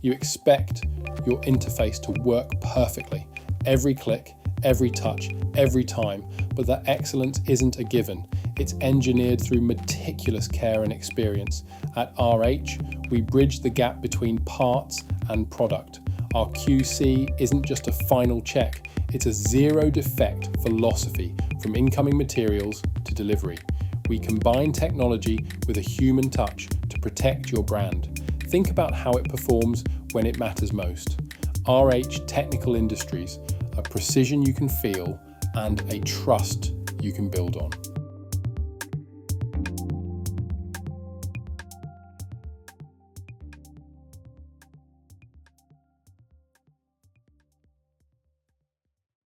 You expect your interface to work perfectly, every click, every touch, every time, but that excellence isn't a given. It's engineered through meticulous care and experience. At RH, we bridge the gap between parts and product. Our QC isn't just a final check, it's a zero-defect philosophy from incoming materials to delivery. We combine technology with a human touch to protect your brand. Think about how it performs when it matters most. RH Technical Industries, a precision you can feel and a trust you can build on.